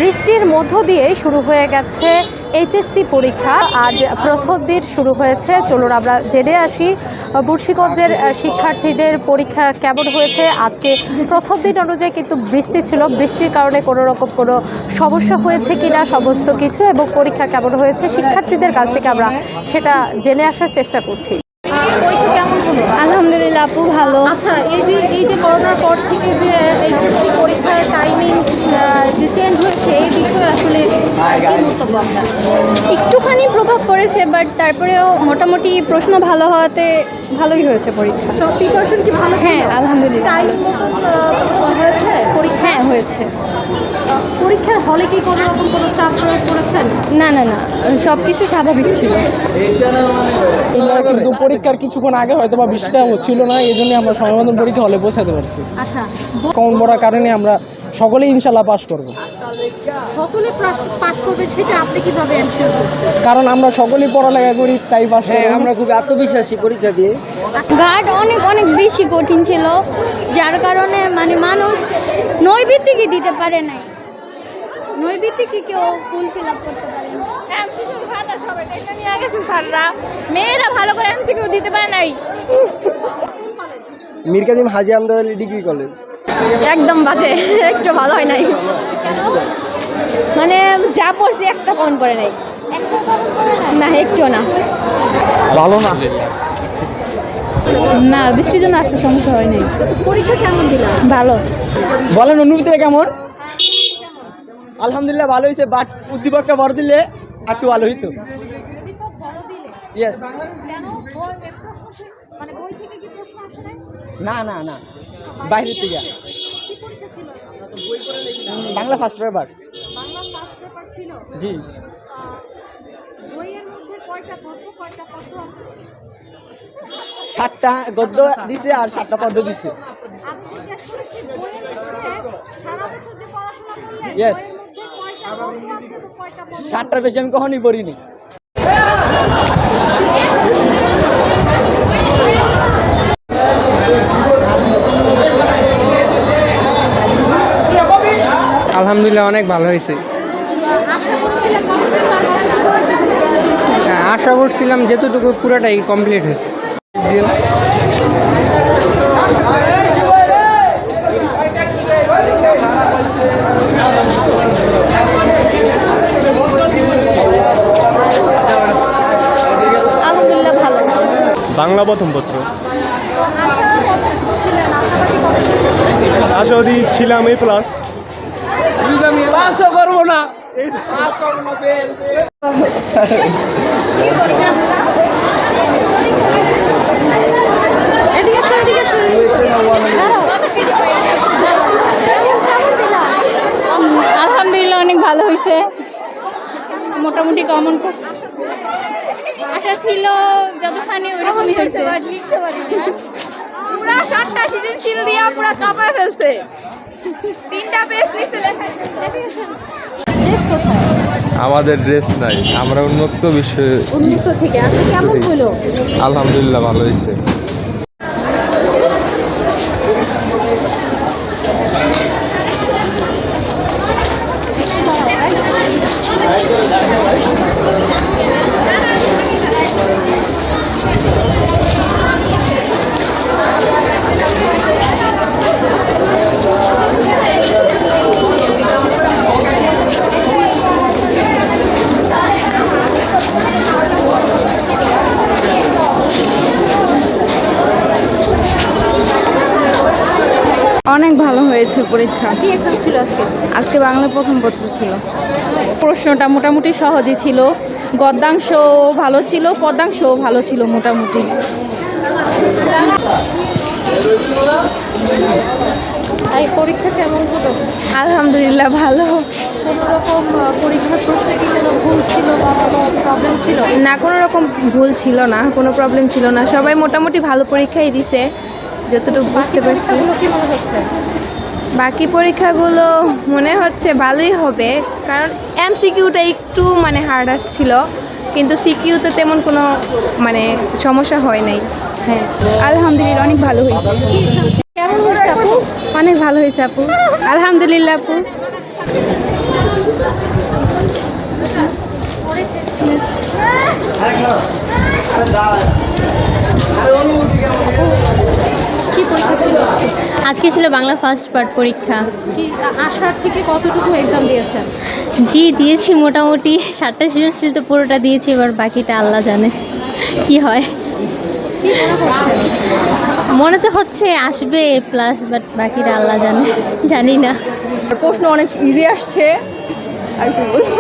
বৃষ্টির মধ্য দিয়ে শুরু হয়ে গেছে এইচএসসি পরীক্ষা। আজ প্রথম দিন শুরু হয়েছে। চলুন আমরা জেনে আসি মুন্সিগঞ্জের শিক্ষার্থীদের পরীক্ষা কেমন হয়েছে। আজকে প্রথম দিন অনুযায়ী কিন্তু বৃষ্টি ছিল, বৃষ্টির কারণে কোনো রকম কোনো সমস্যা হয়েছে কিনা সমস্ত কিছু এবং পরীক্ষা কেমন হয়েছে শিক্ষার্থীদের কাছ থেকে আমরা সেটা জেনে আসার চেষ্টা করছি। আলহামদুলিল্লাহ আপু ভালো। আচ্ছা, এই যে করোনার পর থেকে যে এইচএসসি পরীক্ষার টাইমিং যে চেঞ্জ হয়েছে এই বিষয়ে আসলে কি মন্তব্য আপনার? একটুখানি প্রভাব পড়েছে, বাট তারপরেও মোটামুটি প্রশ্ন ভালো হওয়াতে ভালোই হয়েছে পরীক্ষা। সব প্রিপারেশন কি ভালো ছিল? হ্যাঁ আলহামদুলিল্লাহ টাইম হয়েছে পরীক্ষা? হ্যাঁ হয়েছে। পরীক্ষার হলে কি কোনো রকম কোনো চাপ প্রয়োগ করেছেন? না না না, সব কিছু স্বাভাবিক ছিল। কিন্তু পরীক্ষার কিছুক্ষণ আগে হয়তো বা বৃষ্টিটা ছিল না, এই জন্য আমরা সময় মতন পরীক্ষা হলে পৌঁছাতে পারছি। আচ্ছা, কমন পড়ার কারণে আমরা সকলেই ইনশাল্লাহ পাস করব। সকলে পাস করবে সেটা আপনি কিভাবে এনশিওর করছেন? কারণ আমরা সকলেই পড়ালেখা করি, তাই পাস। আমরা খুব আত্মবিশ্বাসী পরীক্ষা দিয়ে। গার্ড অনেক অনেক বেশি কঠিন ছিল, যার কারণে মানুষ নৈবিত্তিকই দিতে পারে নাই। নৈবিত্তিকই কেউ ফুল ফিল আপ করতে পারে না। মেয়েরা ভালো করে এমসিকিউ দিতে পারে নাই। মীর কাদিম হাজি আমদাদ আলী ডিগ্রি কলেজ। একদম বাজে, একটু ভালো হয় নাই। যা পড়ছি একটা কমন করে নাই, না একটুও না। ভালো না। না, বৃষ্টির জন্য আসতে সমস্যা হয়নি। পরীক্ষা কেমন দিলাম? ভালো। বলেন অনুভূতিটা কেমন? আলহামদুলিল্লাহ ভালো হয়েছে, বাট উদ্দীপকটা বড় দিলে একটু ভালো হইতো। ইয়েস। না না না, বাইরের থেকে। Bangla first paper. জি। বইয়ের মধ্যে কয়টা গদ্য কয়টা পদ্য আছে? 7টা গদ্য দিছে আর 7টা পদ্য দিছে। আমি জিজ্ঞেস করেছি বইয়ের মধ্যে সারা বছর যে পড়াশোনা করলেন Yes. বইয়ের মধ্যে কয়টা গদ্য আছে তো কয়টা পদ্য? 7টার বেশি আমি কখনই পড়িনি। আলহামদুলিল্লাহ অনেক ভালো হয়েছে। আশা করছিলাম যেতটুকু পুরোটাই কমপ্লিট হয়েছে। আলহামদুলিল্লাহ ভালো। বাংলা প্রথম পত্র। আশাবাদী ছিলাম A+। পাসও করবো না। আলহামদুলিল্লাহ অনেক ভালো হয়েছে, মোটামুটি কমন আশা ছিল যতখানি ওইরকমই হয়েছে। পুরা 7টা সৃজনশীল দিয়া পুরা কাঁপায় ফেলছে। 3টা পেজ নিচে লেখা। ড্রেস কোথায়? আমাদের ড্রেস নাই, আমরা উন্মুক্ত বিষয়ে। উন্মুক্ত থেকে আচ্ছা কেমন হলো? আলহামদুলিল্লাহ ভালো হয়েছে। অনেক ভালো হয়েছে পরীক্ষা। কি এক্সাম ছিল আজকে? আজকে বাংলা প্রথম পত্র ছিল। প্রশ্নটা মোটামুটি সহজই ছিল, গদ্যাংশ ভালো ছিল, পদ্যাংশও ভালো ছিল মোটামুটি। এই পরীক্ষা কেমন হলো? আলহামদুলিল্লাহ ভালো। কোনো রকম পরীক্ষার প্রশ্নে কি কোনো ভুল ছিল বা কোনো প্রবলেম ছিল? না, কোনো রকম ভুল ছিল না, কোনো প্রবলেম ছিল না, সবাই মোটামুটি ভালো পরীক্ষাই দিছে যতটুকু বুঝতে পারছি। পরীক্ষাগুলো কি মনে হচ্ছে? বাকি পরীক্ষাগুলো মনে হচ্ছে ভালোই হবে, কারণ এমসিকিউটা একটু হার্ড আসছিল, কিন্তু সিকিউতে তেমন কোনো সমস্যা হয় নাই। হ্যাঁ আলহামদুলিল্লাহ অনেক ভালো হয়েছে। কেমন হয়েছে আপু? অনেক ভালো হয়েছে আপু, আলহামদুলিল্লাহ আপু। কি পরীক্ষা ছিল আজকে? আজকে ছিল বাংলা ফার্স্ট পার্ট পরীক্ষা। কি আশার থেকে কতটুকু এক্সাম দিয়েছেন? জি দিয়েছি মোটামুটি 7টা সৃজনশীল তো পুরোটা দিয়েছি, এবার বাকিটা আল্লাহ জানে কি হয়। কি মনে হচ্ছে? মনে তো হচ্ছে আসবে প্লাস, বাট বাকিটা আল্লাহ জানে, জানি না। প্রশ্ন অনেক ইজি আসছে আর কি বলবো।